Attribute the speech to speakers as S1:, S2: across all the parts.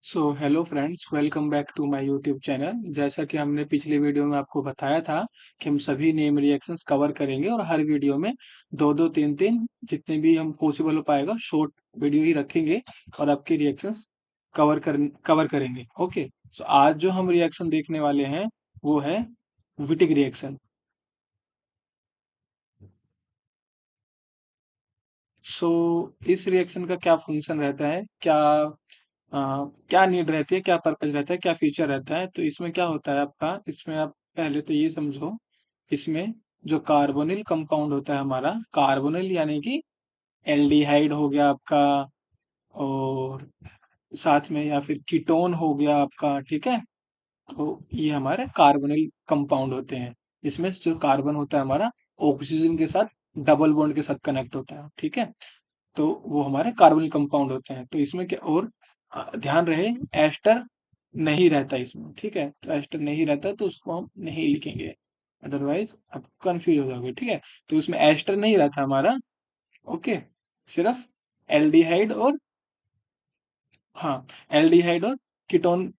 S1: So hello friends, welcome back to my YouTube channel. जैसा कि हमने पिछली वीडियो में आपको बताया था कि हम सभी नेम रिएक्शंस कवर करेंगे और हर वीडियो में दो दो तीन तीन जितने भी हम पॉसिबल हो पाएगा शॉर्ट वीडियो ही रखेंगे और आपके रिएक्शंस कवर करेंगे। ओके, सो आज जो हम रिएक्शन देखने वाले हैं वो है विटिक रिएक्शन। सो इस रिएक्शन का क्या फंक्शन रहता है, क्या नीड रहती है, क्या पर्पज रहता है, क्या फीचर रहता है। तो इसमें क्या होता है आपका, इसमें आप पहले तो ये समझो, इसमें जो कार्बोनिल कंपाउंड होता है हमारा, कार्बोनिल यानी कि एल्डिहाइड हो गया आपका, और साथ में या फिर कीटोन हो गया आपका, ठीक है। तो ये हमारे कार्बोनिल कंपाउंड होते हैं। इसमें जो कार्बन होता है हमारा ऑक्सीजन के साथ डबल बॉन्ड के साथ कनेक्ट होता है, ठीक है। तो वो हमारे कार्बोनिल कंपाउंड होते हैं। तो इसमें क्या, और ध्यान रहे, एस्टर नहीं रहता इसमें, ठीक है। तो एस्टर नहीं रहता तो उसको हम नहीं लिखेंगे, अदरवाइज आप कंफ्यूज हो जाओगे, ठीक है। तो उसमें एस्टर नहीं रहता हमारा, ओके। सिर्फ एल्डिहाइड और, हाँ, एल्डिहाइड और कीटोन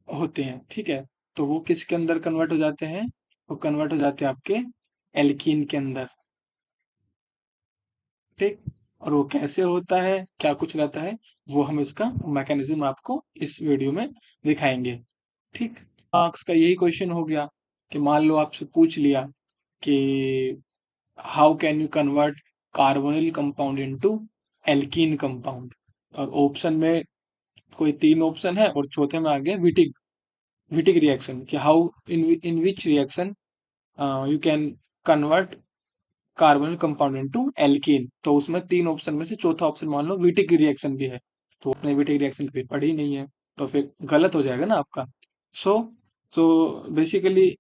S1: होते हैं, ठीक है। तो वो किसके अंदर कन्वर्ट हो जाते हैं? वो कन्वर्ट हो जाते हैं आपके एल्कीन के अंदर, ठीक। और वो कैसे होता है, क्या कुछ रहता है, वो हम इसका मैकेनिज्म आपको इस वीडियो में दिखाएंगे, ठीक। मार्क्स का यही क्वेश्चन हो गया कि मान लो आपसे पूछ लिया कि how can you convert carbonyl compound into alkene compound, और ऑप्शन में कोई तीन ऑप्शन है और चौथे में आ गया विटिक विटिक रिएक्शन, कि how in which reaction you can convert carbonyl compound into alkene. तो उसमें तीन ऑप्शन में से चौथा ऑप्शन मान लो विटिक रिएक्शन भी है। तो आपने विटिक रिएक्शन कभी पढ़ी नहीं है तो फिर गलत हो जाएगा ना आपका। सो सो बेसिकली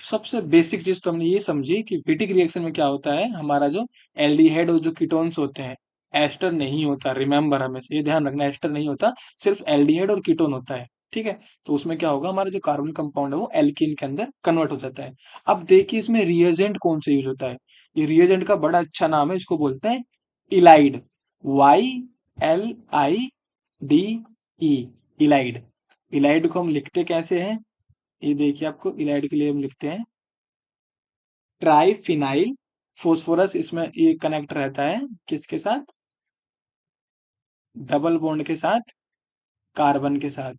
S1: सबसे बेसिक चीज तो हमने ये समझी कि विटिक रिएक्शन में क्या होता है, हमारा जो एल्डिहाइड और जो कीटोन्स होते हैं, एस्टर नहीं होता। रिमेंबर, हमेशा ये ध्यान रखना, एस्टर नहीं होता, सिर्फ एल्डिहाइड और कीटोन होता है, ठीक है। तो उसमें क्या होगा, हमारा जो कार्बन कंपाउंड है वो एल्कीन के अंदर कन्वर्ट हो जाता है। अब देखिए इसमें रिएजेंट कौन सा यूज होता है। ये रिएजेंट का बड़ा अच्छा नाम है, इसको बोलते हैं इलाइड। YLIDE, Allied. इलाइड को हम लिखते कैसे हैं, ये देखिए, आपको इलाइड के लिए हम लिखते हैं ट्राइफिनाइल फोस्फोरस। इसमें ये कनेक्ट रहता है किसके साथ? डबल बॉन्ड के साथ, कार्बन के साथ,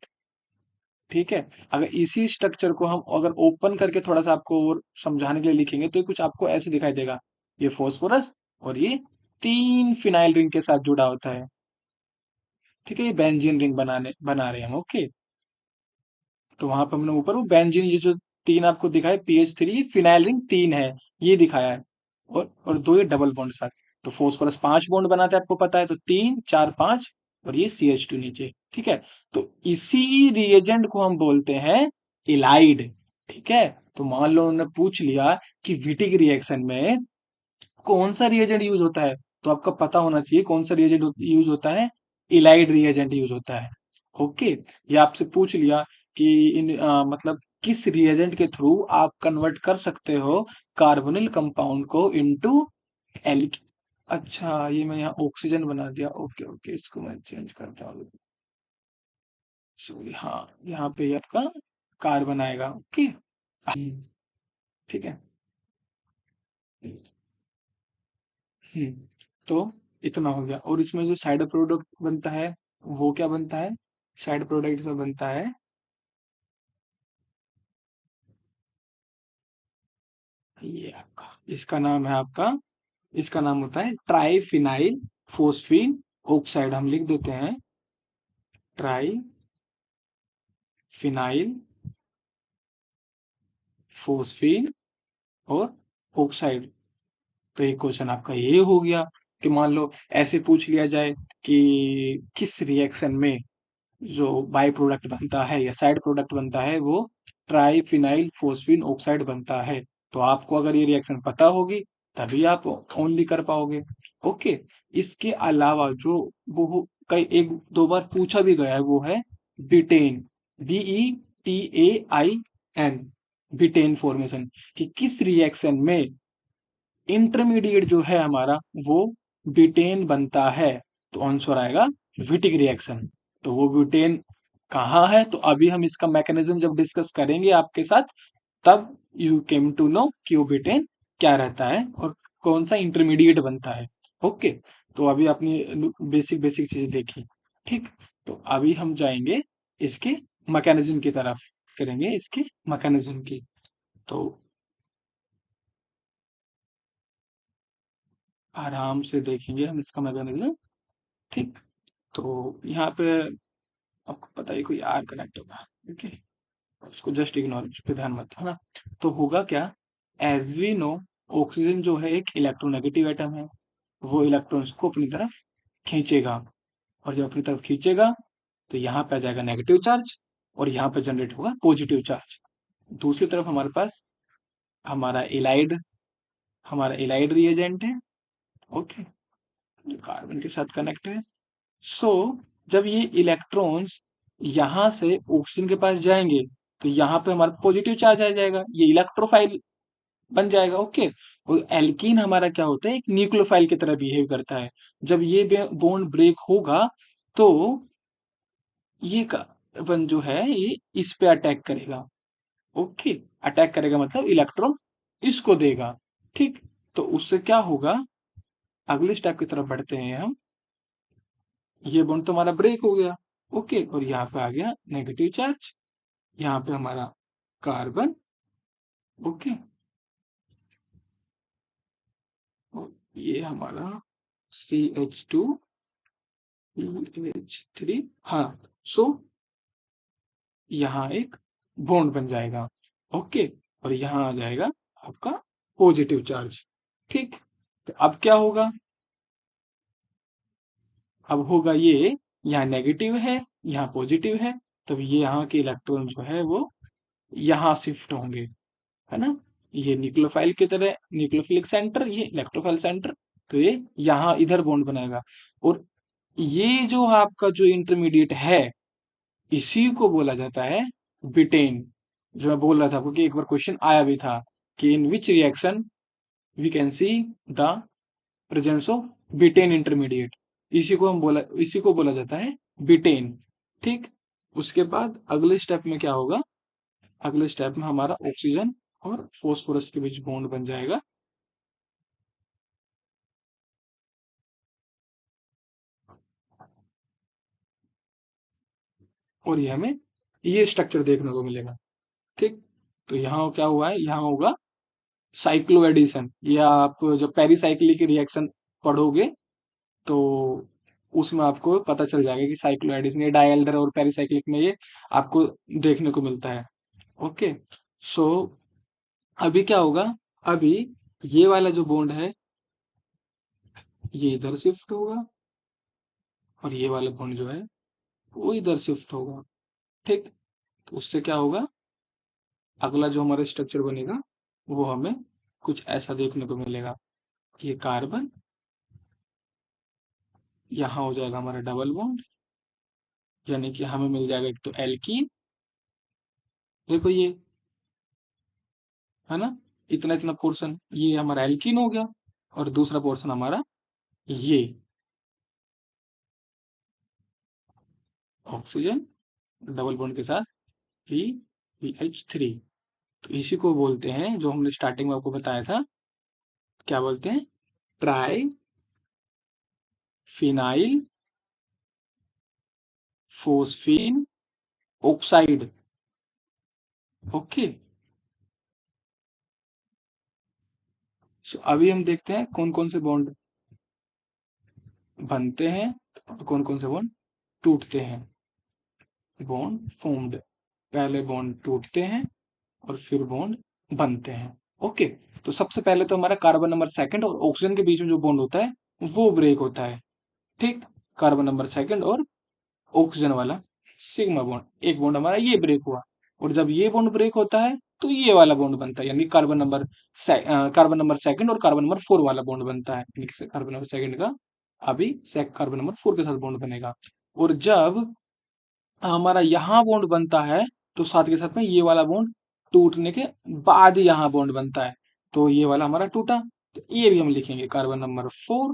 S1: ठीक है। अगर इसी स्ट्रक्चर को हम अगर ओपन करके थोड़ा सा आपको और समझाने के लिए लिखेंगे तो ये कुछ आपको ऐसे दिखाई देगा, ये फोस्फोरस और ये तीन फिनाइल रिंग के साथ जुड़ा होता है, ठीक है। ये बेंजीन रिंग बना रहे हैं हम, ओके। तो वहां पर हमने ऊपर वो बेंजीन, ये जो तीन आपको दिखाए, PH3 फिनाइल रिंग तीन है, ये दिखाया है। और दो ये डबल बॉन्ड साथ। तो फोस्फोरस पांच बॉन्ड बनाते हैं, आपको पता है, तो तीन चार पांच, और ये CH2 नीचे, ठीक है। तो इसी रिएजेंट को हम बोलते हैं इलाइड, ठीक है। तो मान लो उन्होंने पूछ लिया कि विटिक रिएक्शन में कौन सा रिएजेंट यूज होता है, तो आपका पता होना चाहिए कौन सा रिएजेंट यूज होता है। इलाइड रिएजेंट यूज होता है, ओके। ये आपसे पूछ लिया कि मतलब किस रिएजेंट के थ्रू आप कन्वर्ट कर सकते हो कार्बोनिल कंपाउंड को इनटू एल। अच्छा, ये मैं यहाँ ऑक्सीजन बना दिया, ओके ओके, इसको मैं चेंज करता हूँ। सॉरी, हाँ, यहाँ पे ये आपका कार्बन आएगा, ओके। ठीक है। हम्म, तो इतना हो गया। और इसमें जो साइड प्रोडक्ट बनता है वो क्या बनता है? साइड प्रोडक्ट इसमें बनता है, ये आपका, इसका नाम है आपका, इसका नाम होता है ट्राइफिनाइल फोस्फीन ऑक्साइड। हम लिख देते हैं ट्राइफिनाइल फोस्फीन और ऑक्साइड। तो एक क्वेश्चन आपका ये हो गया कि मान लो ऐसे पूछ लिया जाए कि किस रिएक्शन में जो बाई प्रोडक्ट बनता है या साइड प्रोडक्ट बनता है वो ट्राइफिनाइल फोस्फीन ऑक्साइड बनता है। तो आपको अगर ये रिएक्शन पता होगी तभी आप ओनली कर पाओगे, ओके। इसके अलावा जो वो कई एक दो बार पूछा भी गया है वो है बिटेन, BETAIN, बिटेन फॉर्मेशन, कि किस रिएक्शन में इंटरमीडिएट जो है हमारा वो बिटेन बनता है। तो आंसर आएगा विटिक रिएक्शन। तो वो ब्यूटेन कहाँ है, तो अभी हम इसका मैकेनिज्म जब डिस्कस करेंगे आपके साथ, तब यू केम टू नो कि वो ब्यूटेन क्या रहता है और कौन सा इंटरमीडिएट बनता है। ओके, तो अभी आपने बेसिक बेसिक चीजें देखी। ठीक, तो अभी हम जाएंगे इसके मैकेनिज्म की तरफ, करेंगे इसके मैकेनिज्म की। तो आराम से देखेंगे हम इसका मैकेनिज्म। ठीक, तो यहाँ पे आपको पता है कोई आर कनेक्ट होगा, ओके, उसको जस्ट इग्नोर, उस पर ध्यान मत, है ना। तो होगा क्या, एज वी नो, ऑक्सीजन जो है एक इलेक्ट्रोनेगेटिव एटम है, वो इलेक्ट्रॉन्स को अपनी तरफ खींचेगा, और जब अपनी तरफ खींचेगा तो यहाँ पे आ जाएगा नेगेटिव चार्ज, और यहाँ पे जनरेट होगा पॉजिटिव चार्ज। दूसरी तरफ हमारे पास हमारा इलाइड, हमारा इलाइड रिएजेंट है, ओके, जो कार्बन के साथ कनेक्ट है। सो जब ये इलेक्ट्रॉन्स यहाँ से ऑक्सीजन के पास जाएंगे, तो यहाँ पे हमारा पॉजिटिव चार्ज आ जाएगा, ये इलेक्ट्रोफाइल बन जाएगा, ओके। और एल्कीन हमारा क्या होता है, एक न्यूक्लियोफाइल की तरह बिहेव करता है। जब ये बॉन्ड ब्रेक होगा, तो ये कार्बन जो है ये इस पे अटैक करेगा, ओके। अटैक करेगा मतलब इलेक्ट्रॉन इसको देगा, ठीक। तो उससे क्या होगा, अगले स्टेप की तरफ बढ़ते हैं हम। ये बॉन्ड तो हमारा ब्रेक हो गया, ओके, और यहाँ पे आ गया नेगेटिव चार्ज, यहाँ पे हमारा कार्बन, ओके, और ये हमारा CH2 CH3, हाँ। सो यहाँ एक बॉन्ड बन जाएगा, ओके, और यहाँ आ जाएगा आपका पॉजिटिव चार्ज, ठीक। तो अब क्या होगा, अब होगा ये, यहाँ नेगेटिव है, यहाँ पॉजिटिव है, तब ये यहाँ के इलेक्ट्रॉन जो है वो यहाँ शिफ्ट होंगे, है ना। ये न्यूक्लियोफाइल की तरह, न्यूक्लियोफिलिक सेंटर, ये इलेक्ट्रोफाइल सेंटर, तो ये यहाँ इधर बॉन्ड बनाएगा। और ये जो आपका जो इंटरमीडिएट है, इसी को बोला जाता है बिटेन। जो मैं बोल रहा था आपको कि एक बार क्वेश्चन आया भी था कि in which reaction we can see the presence of betaine intermediate, इसी को बोला जाता है बिटेन, ठीक। उसके बाद अगले स्टेप में क्या होगा, अगले स्टेप में हमारा ऑक्सीजन और फॉस्फोरस के बीच बॉन्ड बन जाएगा, और ये हमें ये स्ट्रक्चर देखने को मिलेगा, ठीक। तो यहाँ क्या हुआ है, यहाँ होगा साइक्लो एडिशन, या आप जब पेरिसाइक्लिक रिएक्शन पढ़ोगे, तो उसमें आपको पता चल जाएगा कि साइक्लो एडिशन, ये डायल्डर और पेरिसाइक्लिक में ये आपको देखने को मिलता है, ओके। सो अभी क्या होगा, अभी ये वाला जो बॉन्ड है ये इधर शिफ्ट होगा, और ये वाला बॉन्ड जो है वो इधर शिफ्ट होगा, ठीक। तो उससे क्या होगा, अगला जो हमारा स्ट्रक्चर बनेगा वो हमें कुछ ऐसा देखने को मिलेगा। ये कार्बन, यहाँ हो जाएगा हमारा डबल बॉन्ड, यानी कि हमें मिल जाएगा एक तो एल्कीन, देखो ये, है ना, इतना इतना पोर्शन ये हमारा एल्कीन हो गया, और दूसरा पोर्शन हमारा ये ऑक्सीजन डबल बॉन्ड के साथ PPH3। तो इसी को बोलते हैं, जो हमने स्टार्टिंग में आपको बताया था, क्या बोलते हैं, triphenylphosphine oxide, okay. So अभी हम देखते हैं कौन कौन से बॉन्ड बनते हैं और कौन कौन से बॉन्ड टूटते हैं। बॉन्ड फॉर्म्ड, पहले बॉन्ड टूटते हैं और फिर बॉन्ड बनते हैं, ओके। तो सबसे पहले तो हमारा कार्बन नंबर सेकंड और ऑक्सीजन के बीच में जो बॉन्ड होता है वो ब्रेक होता है, ठीक। कार्बन नंबर सेकंड और ऑक्सीजन वाला सिग्मा बॉन्ड, एक बॉन्ड हमारा ये ब्रेक हुआ, और जब ये बॉन्ड ब्रेक होता है तो ये वाला बॉन्ड बनता है, यानी कार्बन नंबर सेकंड और कार्बन नंबर 4 वाला बॉन्ड बनता है, यानी कार्बन नंबर सेकंड का अभी कार्बन नंबर 4 के साथ बॉन्ड बनेगा। और जब हमारा यहाँ बॉन्ड बनता है, तो साथ के साथ में ये वाला बॉन्ड टूटने के बाद यहाँ बॉन्ड बनता है, तो ये वाला हमारा टूटा, तो ये भी हम लिखेंगे कार्बन नंबर 4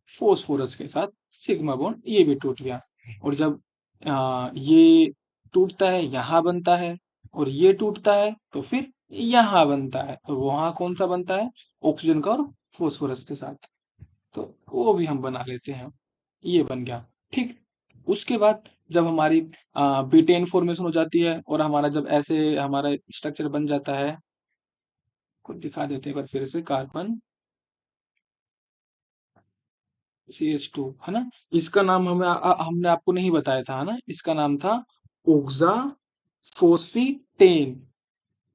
S1: फोस्फोरस के साथ सिग्मा बॉन्ड, ये भी टूट गया। और जब ये टूटता है यहाँ बनता है, और ये टूटता है तो फिर यहाँ बनता है, तो वहां कौन सा बनता है, ऑक्सीजन का और फोस्फोरस के साथ। तो वो भी हम बना लेते हैं, ये बन गया। ठीक। उसके बाद जब हमारी बीटेन फॉर्मेशन हो जाती है, और हमारा जब ऐसे हमारा स्ट्रक्चर बन जाता है, कुछ दिखा देते हैं एक बार फिर से, कार्बन CH2, है ना। इसका नाम हमने आपको नहीं बताया था, है ना। इसका नाम था ओक्सा फोस्फीटेन।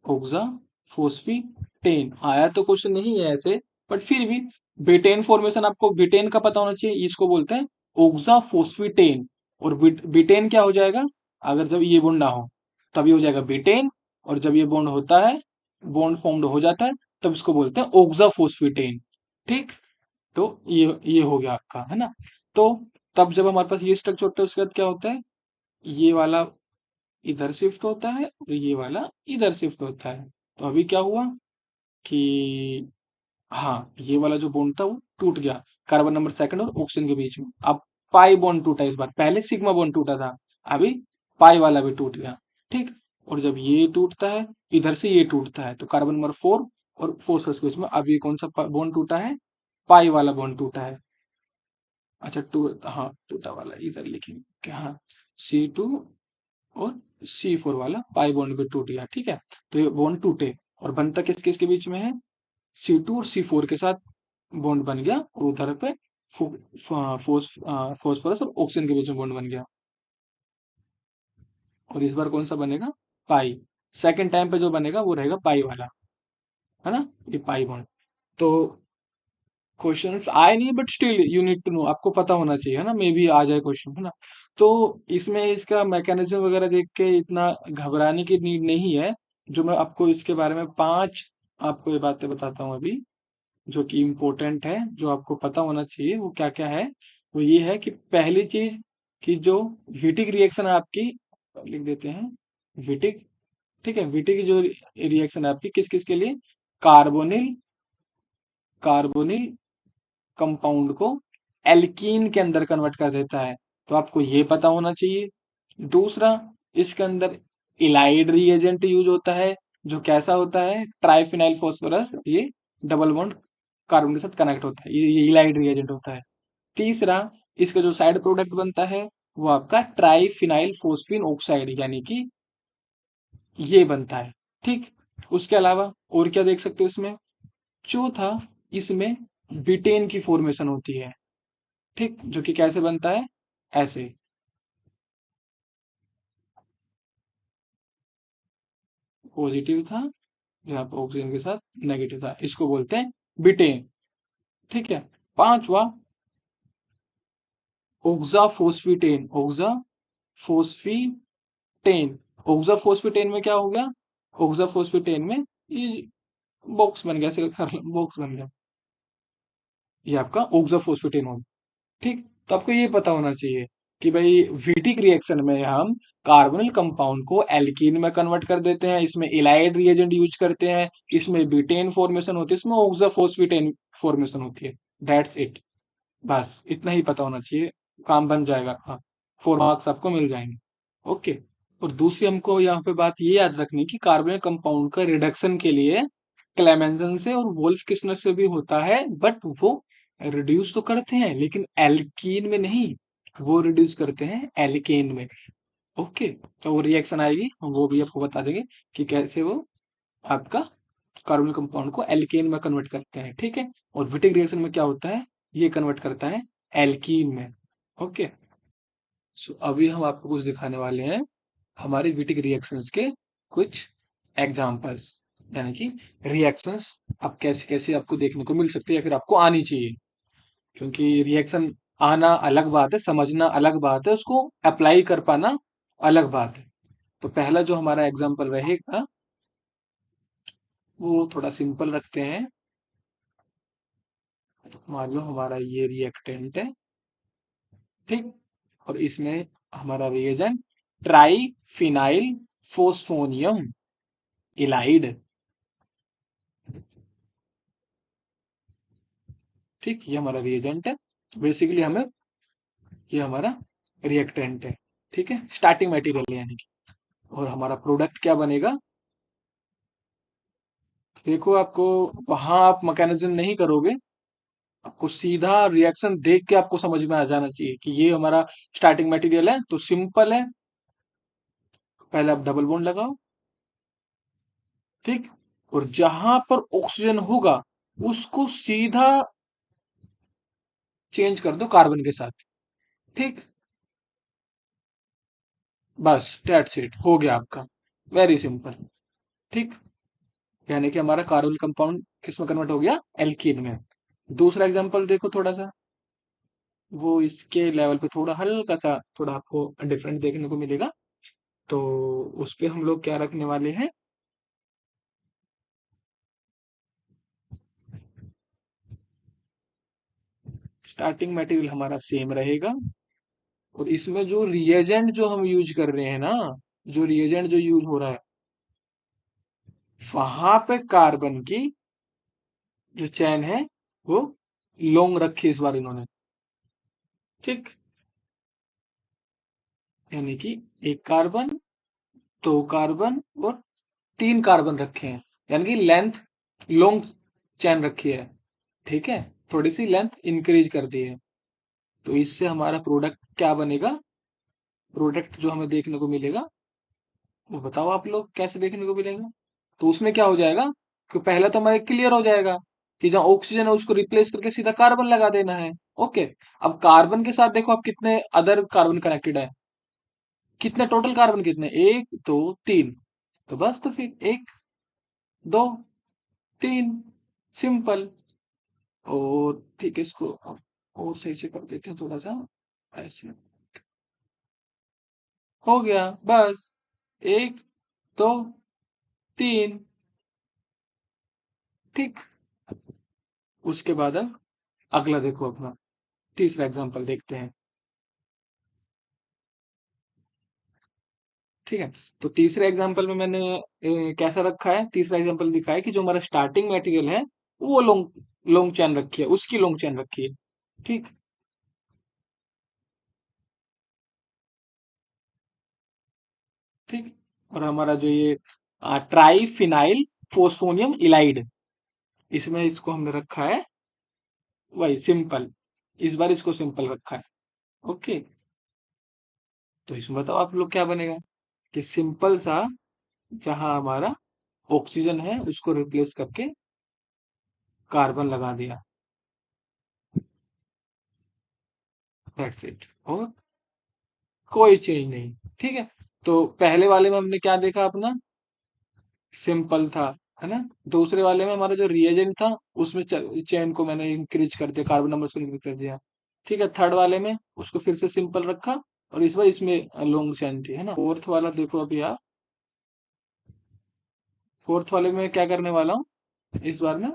S1: ओक्सा फोस्फीटेन आया तो क्वेश्चन नहीं है ऐसे, बट फिर भी बेटेन फॉर्मेशन आपको बेटेन का पता होना चाहिए, इसको बोलते हैं ओक्सा फोस्फीटेन। और बेटेन क्या हो जाएगा, अगर जब ये बॉन्ड ना हो तब ये हो जाएगा बेटेन, और जब ये बॉन्ड होता है, बॉन्ड फॉर्म्ड हो जाता है, तब इसको बोलते हैं ओक्सा फोस्फीटेन। ठीक। तो ये हो गया आपका, है ना। तो तब जब हमारे पास ये स्ट्रक्चर होता है, उसके बाद क्या होता है, ये वाला इधर शिफ्ट होता है और ये वाला इधर शिफ्ट होता है। तो अभी क्या हुआ कि हाँ, ये वाला जो बॉन्ड था वो टूट गया, कार्बन नंबर सेकंड और ऑक्सीजन के बीच में। अब पाई बॉन्ड टूटा इस बार, पहले सिग्मा बॉन्ड टूटा था, अभी पाई वाला भी टूट गया। ठीक। और जब ये टूटता है, इधर से ये टूटता है, तो कार्बन नंबर 4 और फोस्फोरस के बीच में अब ये कौन सा बॉन्ड टूटा है, पाई वाला बॉन्ड टूटा है। अच्छा, हाँ, टूटा वाला इधर लिखेंगे क्या, हाँ, C2 और C4 वाला पाई बॉन्ड भी टूट गया। ठीक है। तो ये बॉन्ड टूटे, और बनता किस किस के बीच में है, C2 और C4 के साथ बॉन्ड बन गया, और उधर पे फोस्फोरस और ऑक्सीजन के बीच में बॉन्ड बन गया। और इस बार कौन सा बनेगा, पाई। सेकंड टाइम पे जो बनेगा वो रहेगा पाई वाला, है ना, ये पाई बॉन्ड। तो क्वेश्चंस आए नहीं, but still you need to know, आपको पता होना चाहिए, है ना, मे भी आ जाए क्वेश्चन, है ना। तो इसमें इसका मैकेनिज्म वगैरह देख के इतना घबराने की नीड नहीं है। जो मैं आपको इसके बारे में 5 आपको ये बातें बताता हूँ अभी, जो कि इम्पोर्टेंट है, जो आपको पता होना चाहिए, वो क्या क्या है। वो ये है कि पहली चीज, कि जो विटिक रिएक्शन है आपकी, लिख देते हैं विटिक। ठीक है, विटिक की जो रिएक्शन है आपकी, किस किस के लिए, कार्बोनिल कार्बोनिल कंपाउंड को एल्कीन के अंदर कन्वर्ट कर देता है। तो आपको ये पता होना चाहिए। दूसरा, इसके अंदर इलाइड रिएजेंट यूज होता है, जो कैसा होता है, ट्राइफिनाइल फॉस्फोरस, ये डबल बॉन्ड कार्बन के साथ कनेक्ट होता है, ये इलाइड रिएजेंट होता है। तीसरा, इसका जो साइड प्रोडक्ट बनता है, वो आपका ट्राइफिनाइल फोस्फीन ऑक्साइड, यानी कि ये बनता है। ठीक। उसके अलावा और क्या देख सकते हो इसमें, चौथा, इसमें बिटेन की फॉर्मेशन होती है। ठीक, जो कि कैसे बनता है, ऐसे, पॉजिटिव था, यहाँ पर ऑक्सीजन के साथ नेगेटिव था, इसको बोलते हैं बिटेन। ठीक है। पांचवा, ओक्सा फोस्फीटेन। ओक्सा फोस्फीटेन। ओक्सा फोस्फीटेन में क्या हो गया, ओक्सा फोस्फीटेन में ये बॉक्स बन गया, बॉक्स बन गया, ये आपका ओक्सा फोस्फीटेन हो। ठीक। तो आपको ये पता होना चाहिए कि भाई विटिक रिएक्शन में हम कार्बोनिल कंपाउंड को एल्कीन में कन्वर्ट कर देते हैं, इसमें इलाइड रिएजेंट यूज करते हैं, इसमें ब्यूटेन फॉर्मेशन होती है, इसमें ऑक्साफॉस्फेटेन फॉर्मेशन होती है। That's it. बस इतना ही पता होना चाहिए, काम बन जाएगा। हाँ, 4 मार्क्स आपको मिल जाएंगे। ओके। और दूसरी हमको यहाँ पे बात ये याद रखनी कि कार्बोनिल कंपाउंड का रिडक्शन के लिए क्लेमेंसन से और वोल्फ किस्नर से भी होता है, बट वो रिड्यूस तो करते हैं लेकिन एल्कीन में नहीं, वो रिड्यूस करते हैं एल्केन में। ओके। तो वो रिएक्शन आएगी, हम वो भी आपको बता देंगे कि कैसे वो आपका कार्बोनिल कंपाउंड को एल्केन में कन्वर्ट करते हैं। ठीक है। और विटिक रिएक्शन में क्या होता है, ये कन्वर्ट करता है एल्कीन में। ओके। सो अभी हम आपको कुछ दिखाने वाले हैं, हमारे विटिक रिएक्शंस के कुछ एग्जांपल्स, यानी कि रिएक्शंस अब कैसे कैसे आपको देखने को मिल सकती है, या फिर आपको आनी चाहिए। क्योंकि रिएक्शन आना अलग बात है, समझना अलग बात है, उसको अप्लाई कर पाना अलग बात है। तो पहला जो हमारा एग्जांपल रहेगा, वो थोड़ा सिंपल रखते हैं। मान लो हमारा ये रिएक्टेंट है, ठीक, और इसमें हमारा रिएजेंट ट्राइफिनाइल फोस्फोनियम इलाइड। ठीक, ये हमारा रिएजेंट है। बेसिकली हमें, ये हमारा रिएक्टेंट है। ठीक है, स्टार्टिंग मटेरियल यानी कि। और हमारा प्रोडक्ट क्या बनेगा? देखो, आपको वहां आप मैकेनिज्म नहीं करोगे, आपको सीधा रिएक्शन देख के आपको समझ में आ जाना चाहिए कि ये हमारा स्टार्टिंग मटेरियल है, तो सिंपल है। पहले आप डबल बॉन्ड लगाओ, ठीक, और जहां पर ऑक्सीजन होगा उसको सीधा चेंज कर दो कार्बन के साथ, ठीक। बस दैट्स इट, हो गया आपका, वेरी सिंपल, ठीक। यानी कि हमारा कार्बन कंपाउंड किस में कन्वर्ट हो गया? एल्कीन में। दूसरा एग्जांपल देखो थोड़ा सा, वो इसके लेवल पे थोड़ा हल्का सा थोड़ा आपको डिफरेंट देखने को मिलेगा। तो उस पे हम लोग क्या रखने वाले हैं? स्टार्टिंग मटेरियल हमारा सेम रहेगा, और इसमें जो रिएजेंट जो हम यूज कर रहे हैं ना, जो रिएजेंट जो यूज हो रहा है, वहां पे कार्बन की जो चैन है वो लॉन्ग रखी है इस बार इन्होंने, ठीक। यानी कि एक कार्बन, दो कार्बन और तीन कार्बन रखे हैं, यानी कि लेंथ लॉन्ग चैन रखी है, ठीक है। थोड़ी सी लेंथ इंक्रीज कर दी है। तो इससे हमारा प्रोडक्ट क्या बनेगा? प्रोडक्ट जो हमें देखने को मिलेगा, वो बताओ आप लोग कैसे देखने को मिलेगा? तो उसमें क्या हो जाएगा कि पहला तो हमारा क्लियर हो जाएगा कि जहाँ ऑक्सीजन है उसको रिप्लेस करके सीधा कार्बन लगा देना है। ओके। अब कार्बन के साथ देखो आप कितने अदर कार्बन कनेक्टेड है, कितने टोटल कार्बन कितने? एक, दो, तीन। तो बस, तो फिर एक, दो, तीन, सिंपल। और ठीक है, इसको अब और सही से कर देते हैं थोड़ा सा, ऐसे हो गया, बस। एक, दो, तीन, ठीक। उसके बाद अब अगला देखो, अपना तीसरा एग्जांपल देखते हैं, ठीक है। तो तीसरे एग्जांपल में मैंने कैसा रखा है? तीसरा एग्जांपल दिखा है कि जो हमारा स्टार्टिंग मटेरियल है वो लॉन्ग लॉन्ग चैन रखी है, उसकी लॉन्ग चैन रखी है, ठीक। ठीक। और हमारा जो ये ट्राइफिनाइल फोस्फोनियम इलाइड, इसमें इसको हमने रखा है वही सिंपल। इस बार इसको सिंपल रखा है, ओके। तो इसमें बताओ आप लोग क्या बनेगा? कि सिंपल सा, जहां हमारा ऑक्सीजन है उसको रिप्लेस करके कार्बन लगा दिया, दैट्स इट। और कोई चेंज नहीं, ठीक है। तो पहले वाले में हमने क्या देखा अपना? सिंपल था, है ना। दूसरे वाले में हमारा जो रिएजेंट था उसमें चेन को मैंने इंक्रीज कर दिया, कार्बन नंबर्स को इंक्रीज कर दिया, ठीक है। थर्ड वाले में उसको फिर से सिंपल रखा, और इस बार इसमें लॉन्ग चेन थी, है ना। फोर्थ वाला देखो अभी आप, फोर्थ वाले में क्या करने वाला हूँ इस बार में?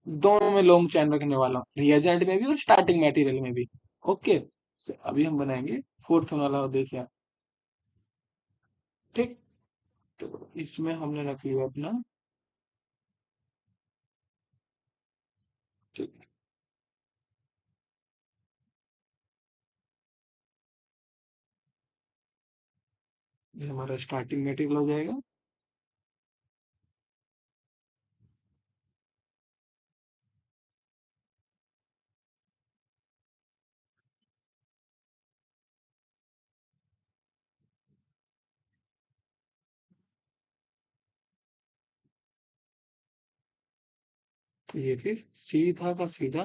S1: दोनों में लॉन्ग चेन रखने वाला हूँ, रिएजेंट में भी और स्टार्टिंग मटेरियल में भी, ओके। अभी हम बनाएंगे फोर्थ वाला, देखिए आप, ठीक। तो इसमें हमने रख लिया अपना, ठीक, ये हमारा स्टार्टिंग मटेरियल हो जाएगा। तो ये फिर सीधा का सीधा,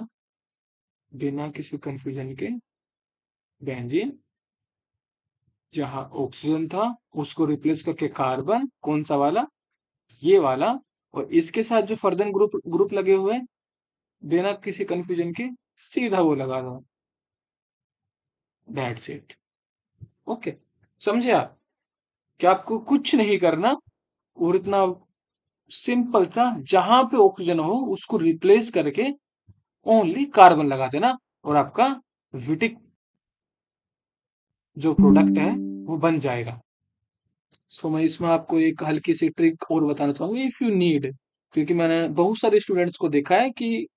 S1: बिना किसी कंफ्यूजन के, बेंजीन, जहां ऑक्सीजन था उसको रिप्लेस करके कार्बन, कौन सा वाला? ये वाला। और इसके साथ जो फर्दर ग्रुप ग्रुप लगे हुए हैं, बिना किसी कंफ्यूजन के सीधा वो लगा दो, दैट्स इट, ओके। समझे आप? कि आपको कुछ नहीं करना, और इतना सिंपल था, जहां पे ऑक्सीजन हो उसको रिप्लेस करके ओनली कार्बन लगा देना, और आपका विटिक जो प्रोडक्ट है वो बन जाएगा। सो मैं इसमें आपको एक हल्की सी ट्रिक और बताना चाहूंगा, इफ यू नीड, क्योंकि मैंने बहुत सारे स्टूडेंट्स को देखा है कि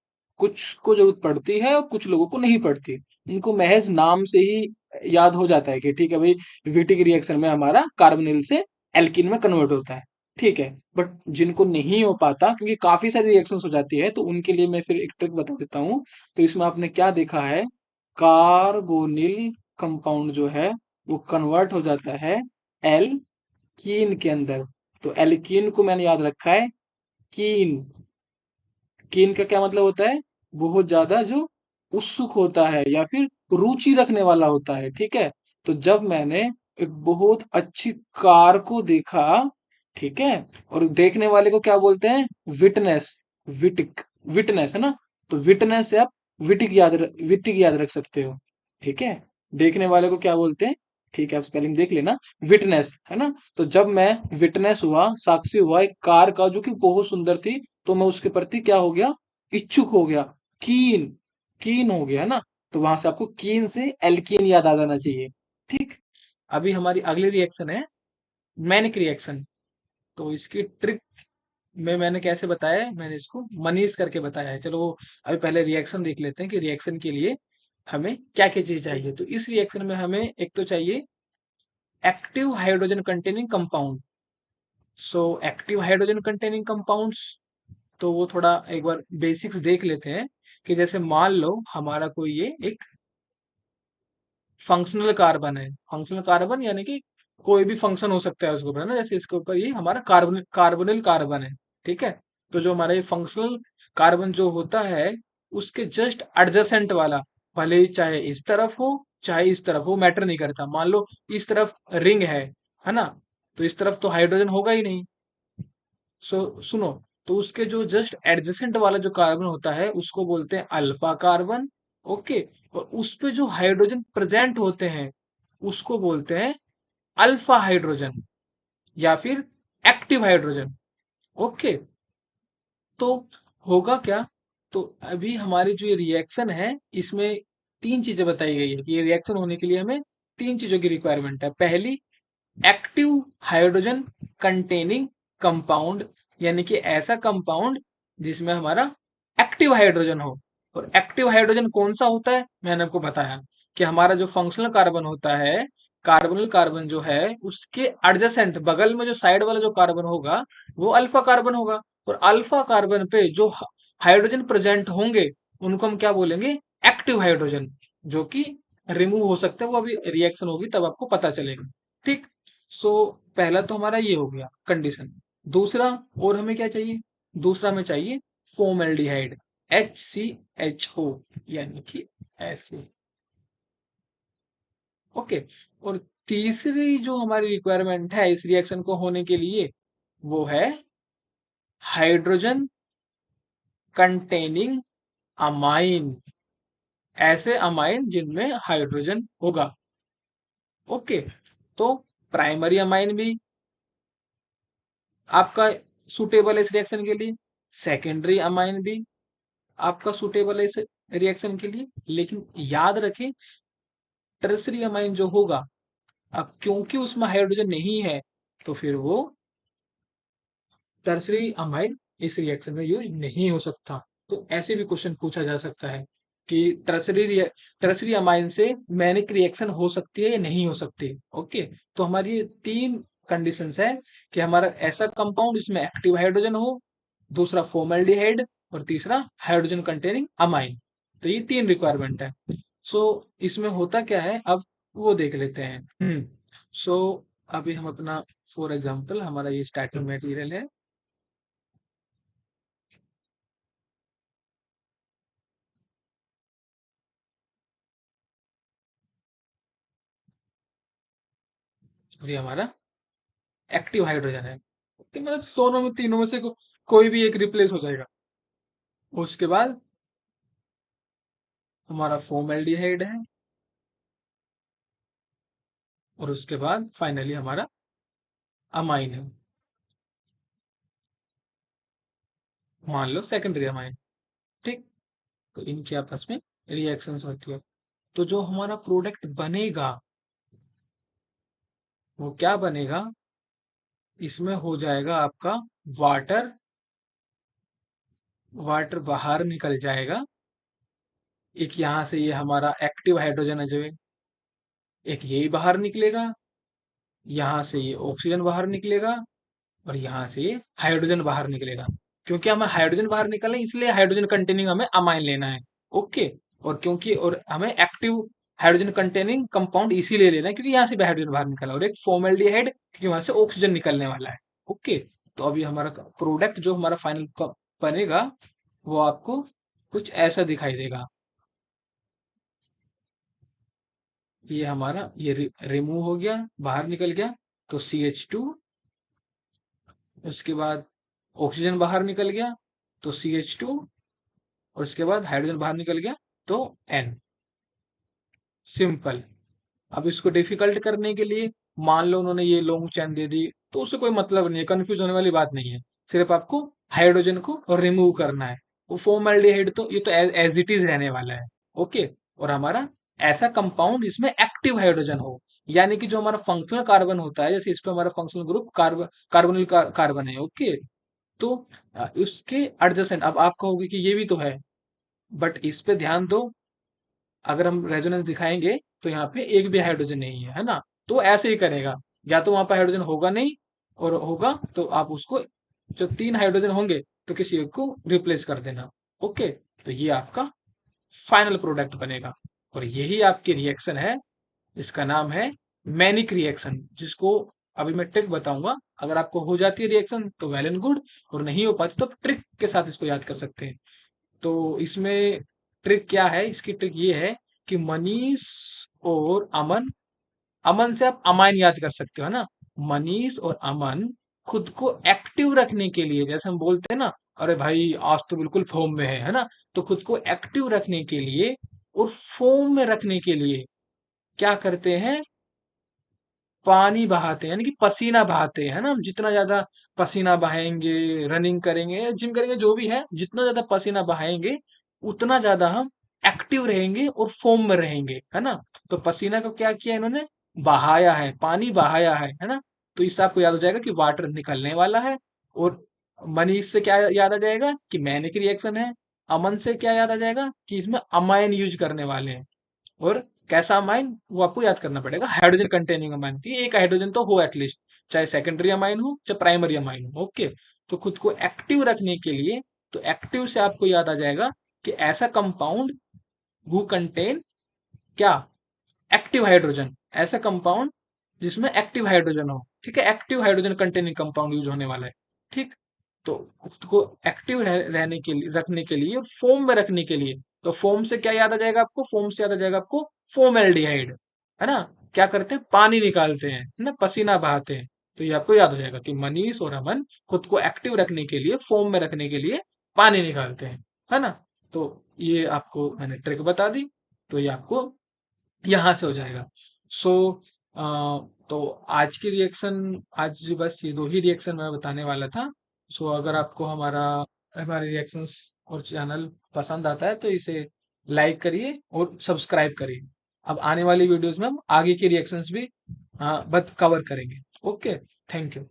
S1: कुछ को जरूरत पड़ती है और कुछ लोगों को नहीं पड़ती। उनको महज नाम से ही याद हो जाता है कि ठीक है भाई, विटिक रिएक्शन में हमारा कार्बोनिल से एल्कीन में कन्वर्ट होता है। ठीक है, बट जिनको नहीं हो पाता, क्योंकि काफी सारी रिएक्शंस हो जाती है, तो उनके लिए मैं फिर एक ट्रिक बता देता हूँ। तो इसमें आपने क्या देखा है, कार्बोनिल कंपाउंड जो है वो कन्वर्ट हो जाता है एल्कीन के अंदर। तो एल्कीन को मैंने याद रखा है कीन। कीन का क्या मतलब होता है, बहुत ज्यादा जो उत्सुक होता है या फिर रुचि रखने वाला होता है। ठीक है, तो जब मैंने एक बहुत अच्छी कार को देखा, ठीक है, और देखने वाले को क्या बोलते हैं, विटनेस, विटिक, विटनेस है ना, तो विटनेस से आप विटिक याद रख सकते हो। ठीक है, देखने वाले को क्या बोलते हैं, ठीक है, आप स्पेलिंग देख लेना, विटनेस है ना। तो जब मैं विटनेस हुआ, साक्षी हुआ एक कार का जो कि बहुत सुंदर थी, तो मैं उसके प्रति क्या हो गया, इच्छुक हो गया, कीन, कीन हो गया, है ना। तो वहां से आपको कीन से एल्कीन याद आ जाना चाहिए। ठीक, अभी हमारी अगली रिएक्शन है मैनिक रिएक्शन। तो इसकी ट्रिक में मैंने कैसे बताया है, मैंने इसको मनीष करके बताया है। चलो अभी पहले रिएक्शन देख लेते हैं कि रिएक्शन के लिए हमें क्या क्या चीज चाहिए। तो इस रिएक्शन में हमें एक तो चाहिए active hydrogen containing compound. So active hydrogen containing compounds, तो वो थोड़ा एक बार बेसिक्स देख लेते हैं। कि जैसे मान लो हमारा कोई ये एक फंक्शनल कार्बन है, फंक्शनल कार्बन यानी कि कोई भी फंक्शन हो सकता है उसके ऊपर, है ना। जैसे इसके ऊपर ये हमारा कार्बोनिल कार्बन है। ठीक है, तो जो हमारा ये फंक्शनल कार्बन जो होता है, उसके जस्ट एडजेसेंट वाला, भले ही चाहे इस तरफ हो चाहे इस तरफ हो, मैटर नहीं करता। मान लो इस तरफ रिंग है ना, तो इस तरफ तो हाइड्रोजन होगा ही नहीं। सो सुनो, तो उसके जो जस्ट एडजेसेंट वाला जो कार्बन होता है उसको बोलते हैं अल्फा कार्बन। ओके, और उस पे जो हाइड्रोजन प्रेजेंट होते हैं उसको बोलते हैं अल्फा हाइड्रोजन या फिर एक्टिव हाइड्रोजन। ओके, तो होगा क्या, तो अभी हमारी जो ये रिएक्शन है इसमें तीन चीजें बताई गई है कि ये रिएक्शन होने के लिए हमें तीन चीजों की रिक्वायरमेंट है। पहली, एक्टिव हाइड्रोजन कंटेनिंग कंपाउंड, यानी कि ऐसा कंपाउंड जिसमें हमारा एक्टिव हाइड्रोजन हो। और एक्टिव हाइड्रोजन कौन सा होता है, मैंने आपको बताया कि हमारा जो फंक्शनल कार्बन होता है, कार्बोनिल कार्बन जो है, उसके एडजेसेंट बगल में जो साइड वाला जो कार्बन होगा वो अल्फा कार्बन होगा। और अल्फा कार्बन पे जो हाइड्रोजन प्रेजेंट होंगे उनको हम क्या बोलेंगे, एक्टिव हाइड्रोजन, जो कि रिमूव हो सकते हैं, वो अभी रिएक्शन होगी तब आपको पता चलेगा। ठीक, सो पहला तो हमारा ये हो गया कंडीशन। दूसरा, और हमें क्या चाहिए, दूसरा हमें चाहिए फॉर्मेल्डिहाइड, HCHO, यानी कि ऐसे। ओके, और तीसरी जो हमारी रिक्वायरमेंट है इस रिएक्शन को होने के लिए वो है हाइड्रोजन कंटेनिंग अमाइन, ऐसे अमाइन जिनमें हाइड्रोजन होगा। ओके, तो प्राइमरी अमाइन भी आपका सुटेबल है इस रिएक्शन के लिए, सेकेंडरी अमाइन भी आपका सुटेबल है इस रिएक्शन के लिए, लेकिन याद रखें टर्सरी अमाइन जो होगा, अब क्योंकि उसमें हाइड्रोजन नहीं है, तो फिर वो टर्सरी अमाइन इस रिएक्शन में यूज नहीं हो सकता। तो ऐसे भी क्वेश्चन पूछा जा सकता है कि टर्सरी अमाइन से मैनिक रिएक्शन हो सकती है या नहीं हो सकती। ओके, तो हमारी ये तीन कंडीशंस है कि हमारा ऐसा कंपाउंड जिसमें एक्टिव हाइड्रोजन हो, दूसरा फॉर्मल्डिहाइड, और तीसरा हाइड्रोजन कंटेनिंग अमाइन। तो ये तीन रिक्वायरमेंट है। सो इसमें होता क्या है अब वो देख लेते हैं। सो अभी हम अपना, फॉर एग्जांपल हमारा ये स्टार्टिंग मटेरियल है, और ये हमारा एक्टिव हाइड्रोजन है। ओके, मतलब दोनों में, तीनों में से कोई भी एक रिप्लेस हो जाएगा। उसके बाद हमारा फॉर्मल्डिहाइड है, और उसके बाद फाइनली हमारा अमाइन है, मान लो सेकेंडरी अमाइन। ठीक, तो इनकी आपस में रिएक्शंस होती है। तो जो हमारा प्रोडक्ट बनेगा वो क्या बनेगा, इसमें हो जाएगा आपका वाटर, वाटर बाहर निकल जाएगा। एक यहाँ से ये हमारा एक्टिव हाइड्रोजन है जो है, एक यही बाहर निकलेगा, यहाँ से ये ऑक्सीजन बाहर निकलेगा, और यहाँ से ये हाइड्रोजन बाहर निकलेगा। क्योंकि हमें हाइड्रोजन बाहर निकलना है, इसलिए हाइड्रोजन कंटेनिंग हमें अमाइन लेना है। ओके। और हमें एक्टिव हाइड्रोजन कंटेनिंग कंपाउंड इसीलिए लेना है क्योंकि यहाँ से भी हाइड्रोजन बाहर निकला, और एक फॉर्मेल्डिहाइड क्योंकि वहां से ऑक्सीजन निकलने वाला है। ओके। तो अभी हमारा प्रोडक्ट जो हमारा फाइनल बनेगा वो आपको कुछ ऐसा दिखाई देगा। ये हमारा ये रिमूव हो गया, बाहर निकल गया, तो CH2। उसके बाद ऑक्सीजन बाहर निकल गया, तो CH2। और उसके बाद हाइड्रोजन बाहर निकल गया, तो N। सिंपल। अब इसको डिफिकल्ट करने के लिए मान लो उन्होंने ये लॉन्ग चेन दे दी, तो उससे कोई मतलब नहीं है, कंफ्यूज होने वाली बात नहीं है। सिर्फ आपको हाइड्रोजन को रिमूव करना है। वो फॉर्मल्डिहाइड तो ये तो एज इट इज रहने वाला है। ओके। और हमारा ऐसा कंपाउंड इसमें एक्टिव हाइड्रोजन हो, यानी कि जो हमारा फंक्शनल कार्बन होता है, जैसे इस पे हमारा फंक्शनल ग्रुप कार्बोनिल कार्बन है। ओके। तो उसके एडजेसेंट अब आप कहोगे कि ये भी तो है, बट इस पे ध्यान दो। अगर हम रेजोनेंस दिखाएंगे तो यहाँ पे एक भी हाइड्रोजन नहीं है, है ना। तो ऐसे ही करेगा, या तो वहां पर हाइड्रोजन होगा नहीं, और होगा तो आप उसको, जो 3 हाइड्रोजन होंगे तो किसी एक को रिप्लेस कर देना। ओके। तो ये आपका फाइनल प्रोडक्ट बनेगा, और यही आपकी रिएक्शन है। इसका नाम है मैनिक रिएक्शन, जिसको अभी मैं ट्रिक बताऊंगा। अगर आपको हो जाती है रिएक्शन तो वेल एंड गुड, और नहीं हो पाती तो ट्रिक के साथ इसको याद कर सकते हैं। तो इसमें ट्रिक क्या है, इसकी ट्रिक ये है कि मनीष और अमन, अमन से आप अमाइन याद कर सकते हो, है ना। मनीष और अमन खुद को एक्टिव रखने के लिए, जैसे हम बोलते हैं ना, अरे भाई आज तो बिल्कुल फॉर्म में है ना। तो खुद को एक्टिव रखने के लिए और फॉर्म में रखने के लिए क्या करते हैं, पानी बहाते हैं, यानी कि पसीना बहाते हैं, है ना। हम जितना ज्यादा पसीना बहाएंगे, रनिंग करेंगे, जिम करेंगे, जो भी है, जितना ज्यादा पसीना बहाएंगे उतना ज्यादा हम एक्टिव रहेंगे और फॉर्म में रहेंगे, है ना। तो पसीना को क्या किया इन्होंने, बहाया है, पानी बहाया है ना। तो इससे आपको याद हो जाएगा कि वाटर निकलने वाला है। और मनीष से क्या याद आ जाएगा कि मैनिक रिएक्शन है। अमन से क्या याद आ जाएगा कि इसमें अमाइन यूज करने वाले हैं। और कैसा अमाइन वो आपको याद करना पड़ेगा, हाइड्रोजन कंटेनिंग अमाइन की एक हाइड्रोजन तो हो एटलीस्ट, चाहे सेकेंडरी अमाइन हो चाहे प्राइमरी अमाइन हो। ओके। तो खुद को एक्टिव रखने के लिए, तो एक्टिव से आपको याद आ जाएगा कि ऐसा कंपाउंड हु कंटेन क्या, एक्टिव हाइड्रोजन, ऐसा कंपाउंड जिसमें एक्टिव हाइड्रोजन हो। ठीक है, active hydrogen containing compound use होने वाला है। ठीक। तो उसको एक्टिव रहने के लिए, रखने के लिए, फोम में रखने के लिए, तो फोम से क्या याद आ जाएगा आपको, फोम से याद आ जाएगा आपको फॉर्मेल्डिहाइड, है ना। क्या करते हैं, पानी निकालते हैं, है ना, पसीना बहाते हैं। तो ये आपको याद हो जाएगा कि मनीष और अमन खुद को एक्टिव रखने के लिए, फोम में रखने के लिए पानी निकालते हैं, है ना। तो ये आपको मैंने ट्रिक बता दी, तो ये आपको यहाँ से हो जाएगा। सो तो आज की रिएक्शन, आज बस ये 2 ही रिएक्शन मैं बताने वाला था। सो अगर आपको हमारे रिएक्शंस और चैनल पसंद आता है तो इसे लाइक करिए और सब्सक्राइब करिए। अब आने वाली वीडियोस में हम आगे की रिएक्शंस भी बत कवर करेंगे। ओके। Thank you.